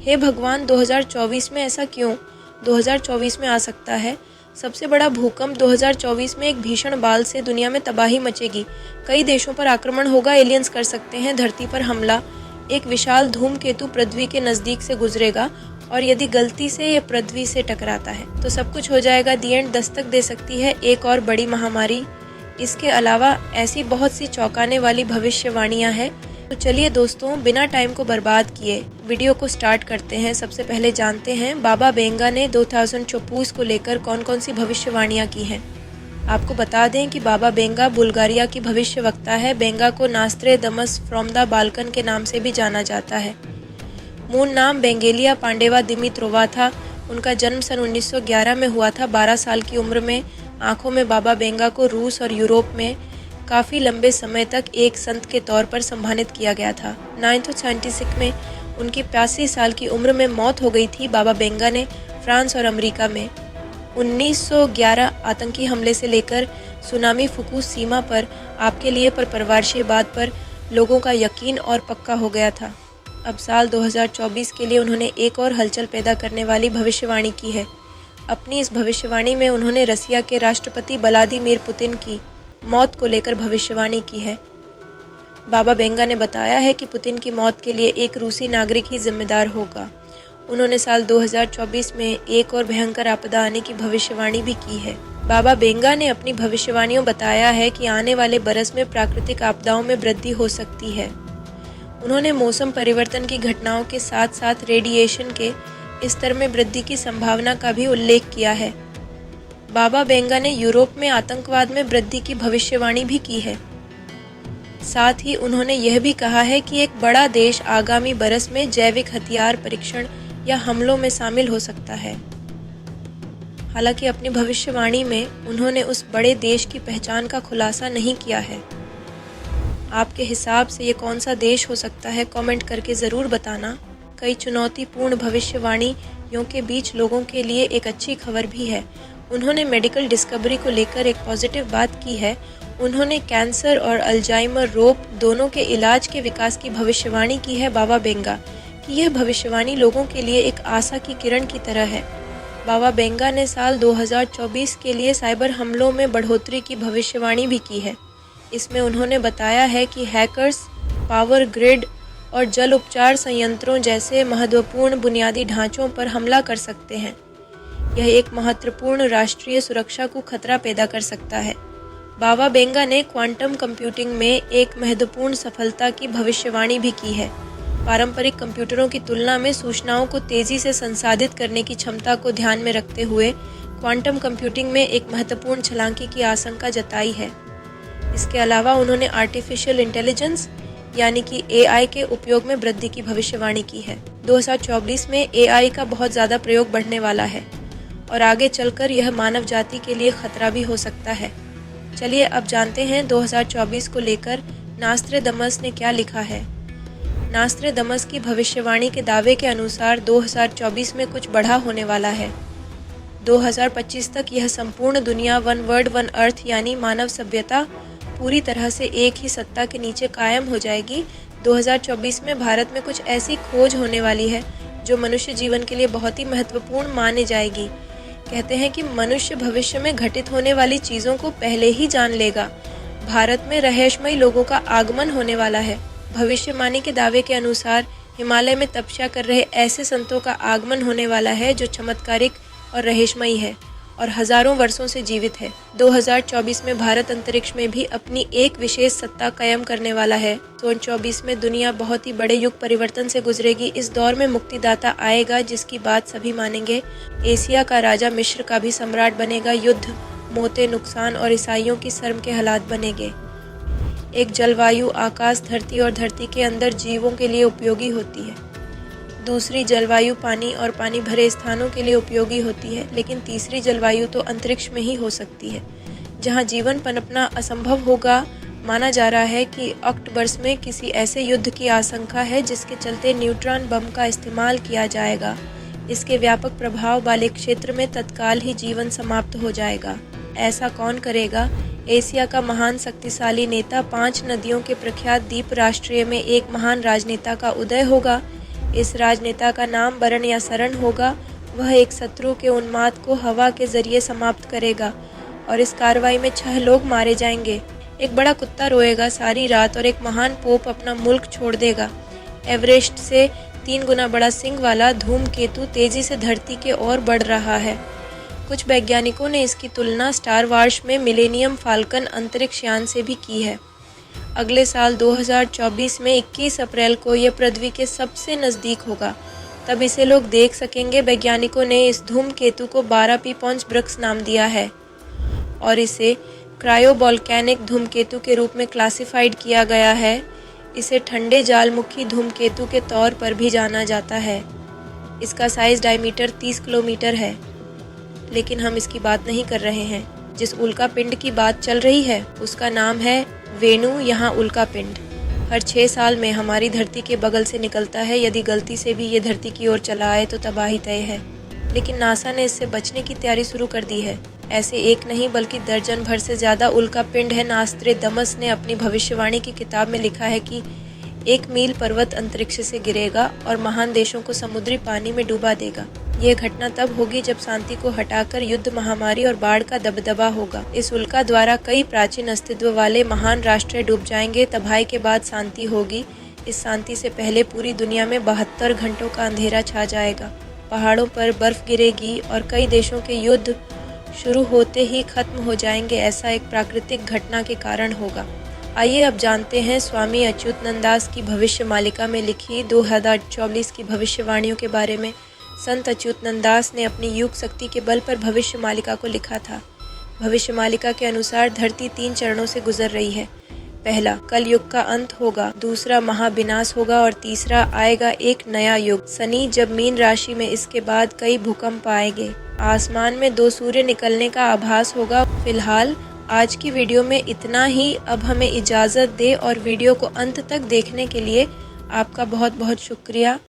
हे भगवान, 2024 में ऐसा क्यों? 2024 में आ सकता है सबसे बड़ा भूकंप। 2024 में एक भीषण बाल से दुनिया में तबाही मचेगी। कई देशों पर आक्रमण होगा। एलियंस कर सकते हैं धरती पर हमला। एक विशाल धूमकेतु पृथ्वी के नज़दीक से गुजरेगा और यदि गलती से ये पृथ्वी से टकराता है तो सब कुछ हो जाएगा। दी एंड दस्तक दे सकती है एक और बड़ी महामारी। इसके अलावा ऐसी बहुत सी चौंकाने वाली भविष्यवाणियां हैं। तो चलिए दोस्तों, बिना टाइम को बर्बाद किए वीडियो को स्टार्ट करते हैं। सबसे पहले जानते हैं बाबा बेंगा ने 2024 को लेकर कौन कौन सी भविष्यवाणियां की हैं। आपको बता दें कि बाबा बेंगा बुल्गारिया की भविष्यवक्ता है। बेंगा को नास्त्रेदमस फ्रॉम द बाल्कन के नाम से भी जाना जाता है। मूल नाम बेंगेलिया पांडेवा दिमित्रोवा था। उनका जन्म सन 1911 में हुआ था। 12 साल की उम्र में आंखों में बाबा बेंगा को रूस और यूरोप में काफ़ी लंबे समय तक एक संत के तौर पर सम्मानित किया गया था। 1976 में उनकी 85 साल की उम्र में मौत हो गई थी। बाबा बेंगा ने फ्रांस और अमेरिका में 1911 आतंकी हमले से लेकर सुनामी फुकुशिमा पर आपके लिए पर परवारशीबाद पर लोगों का यकीन और पक्का हो गया था। अब साल 2024 के लिए उन्होंने एक और हलचल पैदा करने वाली भविष्यवाणी की है। अपनी इस भविष्यवाणी में उन्होंने रसिया के राष्ट्रपति व्लादिमीर पुतिन की मौत को लेकर भविष्यवाणी की है। बाबा बेंगा ने बताया है कि पुतिन की मौत के लिए एक रूसी नागरिक ही जिम्मेदार होगा। उन्होंने साल 2024 में एक और भयंकर आपदा आने की भविष्यवाणी भी की है। बाबा बेंगा ने अपनी भविष्यवाणियों बताया है कि आने वाले बरस में प्राकृतिक आपदाओं में वृद्धि हो सकती है। उन्होंने मौसम परिवर्तन की घटनाओं के साथ साथ रेडिएशन के स्तर में वृद्धि की संभावना का भी उल्लेख किया है। बाबा बेंगा ने यूरोप में आतंकवाद में वृद्धि की भविष्यवाणी भी की है। साथ ही उन्होंने यह भी कहा है कि एक बड़ा देश आगामी बरस में जैविक हथियार परीक्षण या हमलों में शामिल हो सकता है। हालांकि अपनी भविष्यवाणी में उन्होंने उस बड़े देश की पहचान का खुलासा नहीं किया है। आपके हिसाब से ये कौन सा देश हो सकता है, कमेंट करके ज़रूर बताना। कई चुनौतीपूर्ण भविष्यवाणियों के बीच लोगों के लिए एक अच्छी खबर भी है। उन्होंने मेडिकल डिस्कवरी को लेकर एक पॉजिटिव बात की है। उन्होंने कैंसर और अल्जाइमर रोग दोनों के इलाज के विकास की भविष्यवाणी की है। बाबा बेंगा की यह भविष्यवाणी लोगों के लिए एक आशा की किरण की तरह है। बाबा बेंगा ने साल 2024 के लिए साइबर हमलों में बढ़ोतरी की भविष्यवाणी भी की है। इसमें उन्होंने बताया है कि हैकर्स पावर ग्रिड और जल उपचार संयंत्रों जैसे महत्वपूर्ण बुनियादी ढांचों पर हमला कर सकते हैं। यह एक महत्वपूर्ण राष्ट्रीय सुरक्षा को खतरा पैदा कर सकता है। बाबा बेंगा ने क्वांटम कंप्यूटिंग में एक महत्वपूर्ण सफलता की भविष्यवाणी भी की है। पारंपरिक कंप्यूटरों की तुलना में सूचनाओं को तेजी से संसाधित करने की क्षमता को ध्यान में रखते हुए क्वांटम कंप्यूटिंग में एक महत्वपूर्ण छलांगी की आशंका जताई है। इसके अलावा उन्होंने आर्टिफिशियल इंटेलिजेंस यानी कि AI के उपयोग में वृद्धि की भविष्यवाणी की है। 2024 में AI का बहुत ज़्यादा प्रयोग बढ़ने वाला है और आगे चलकर यह मानव जाति के लिए खतरा भी हो सकता है। चलिए अब जानते हैं 2024 को लेकर नास्त्रेदमस ने क्या लिखा है। नास्त्रेदमस की भविष्यवाणी के दावे के अनुसार 2024 में कुछ बड़ा होने वाला है। 2025 तक यह संपूर्ण दुनिया वन वर्ल्ड वन अर्थ यानी मानव सभ्यता पूरी तरह से एक ही सत्ता के नीचे कायम हो जाएगी। 2024 में भारत में कुछ ऐसी खोज होने वाली है जो मनुष्य जीवन के लिए बहुत ही महत्वपूर्ण माने जाएगी। कहते हैं कि मनुष्य भविष्य में घटित होने वाली चीज़ों को पहले ही जान लेगा। भारत में रहस्यमयी लोगों का आगमन होने वाला है। भविष्यवाणी के दावे के अनुसार हिमालय में तपस्या कर रहे ऐसे संतों का आगमन होने वाला है जो चमत्कारिक और रहस्यमयी है और हजारों वर्षों से जीवित है। 2024 में भारत अंतरिक्ष में भी अपनी एक विशेष सत्ता कायम करने वाला है। 2024 में दुनिया बहुत ही बड़े युग परिवर्तन से गुजरेगी। इस दौर में मुक्तिदाता आएगा जिसकी बात सभी मानेंगे। एशिया का राजा मिस्र का भी सम्राट बनेगा। युद्ध, मौतें, नुकसान और ईसाइयों की शर्म के हालात बनेंगे। एक जलवायु आकाश, धरती और धरती के अंदर जीवों के लिए उपयोगी होती है। दूसरी जलवायु पानी और पानी भरे स्थानों के लिए उपयोगी होती है। लेकिन तीसरी जलवायु तो अंतरिक्ष में ही हो सकती है जहां जीवन पनपना असंभव होगा। माना जा रहा है कि अक्टूबर में किसी ऐसे युद्ध की आशंका है जिसके चलते न्यूट्रॉन बम का इस्तेमाल किया जाएगा। इसके व्यापक प्रभाव वाले क्षेत्र में तत्काल ही जीवन समाप्त हो जाएगा। ऐसा कौन करेगा? एशिया का महान शक्तिशाली नेता, 5 नदियों के प्रख्यात द्वीप राष्ट्रीय में एक महान राजनेता का उदय होगा। इस राजनेता का नाम बरन या सरन होगा। वह एक शत्रु के उन्माद को हवा के जरिए समाप्त करेगा और इस कार्रवाई में 6 लोग मारे जाएंगे। एक बड़ा कुत्ता रोएगा सारी रात और एक महान पोप अपना मुल्क छोड़ देगा। एवरेस्ट से 3 गुना बड़ा सिंग वाला धूमकेतु तेजी से धरती के ओर बढ़ रहा है। कुछ वैज्ञानिकों ने इसकी तुलना स्टार वार्स में मिलेनियम फाल्कन अंतरिक्ष यान से भी की है। अगले साल 2024 में 21 अप्रैल को यह पृथ्वी के सबसे नज़दीक होगा। तब इसे लोग देख सकेंगे। वैज्ञानिकों ने इस धूमकेतु को 12P ब्रक्स नाम दिया है और इसे क्रायोवोल्केनिक धूमकेतु के रूप में क्लासिफाइड किया गया है। इसे ठंडे जालमुखी धूमकेतु के तौर पर भी जाना जाता है। इसका साइज डायमीटर 30 किलोमीटर है। लेकिन हम इसकी बात नहीं कर रहे हैं। जिस उल्का पिंड की बात चल रही है उसका नाम है वेनु। यहाँ उल्का पिंड हर 6 साल में हमारी धरती के बगल से निकलता है। यदि गलती से भी ये धरती की ओर चला आए तो तबाही तय है। लेकिन नासा ने इससे बचने की तैयारी शुरू कर दी है। ऐसे एक नहीं बल्कि दर्जन भर से ज़्यादा उल्का पिंड है। नास्त्रेदमस ने अपनी भविष्यवाणी की किताब में लिखा है कि 1 मील पर्वत अंतरिक्ष से गिरेगा और महान देशों को समुद्री पानी में डुबा देगा। यह घटना तब होगी जब शांति को हटाकर युद्ध, महामारी और बाढ़ का दबदबा होगा। इस उल्का द्वारा कई प्राचीन अस्तित्व वाले महान राष्ट्र डूब जाएंगे। तबाही के बाद शांति होगी। इस शांति से पहले पूरी दुनिया में 72 घंटों का अंधेरा छा जाएगा। पहाड़ों पर बर्फ गिरेगी और कई देशों के युद्ध शुरू होते ही खत्म हो जाएंगे। ऐसा एक प्राकृतिक घटना के कारण होगा। आइए अब जानते हैं स्वामी अच्युतनंदास की भविष्य मालिका में लिखी 2024 की भविष्यवाणियों के बारे में। संत अच्युतनंदास ने अपनी युग शक्ति के बल पर भविष्य मालिका को लिखा था। भविष्य मालिका के अनुसार धरती 3 चरणों से गुजर रही है। पहला, कल युग का अंत होगा। दूसरा, महाविनाश होगा और तीसरा, आएगा एक नया युग, शनि जब मीन राशि में। इसके बाद कई भूकंप आएंगे। आसमान में 2 सूर्य निकलने का आभास होगा। फिलहाल आज की वीडियो में इतना ही। अब हमें इजाज़त दे और वीडियो को अंत तक देखने के लिए आपका बहुत बहुत शुक्रिया।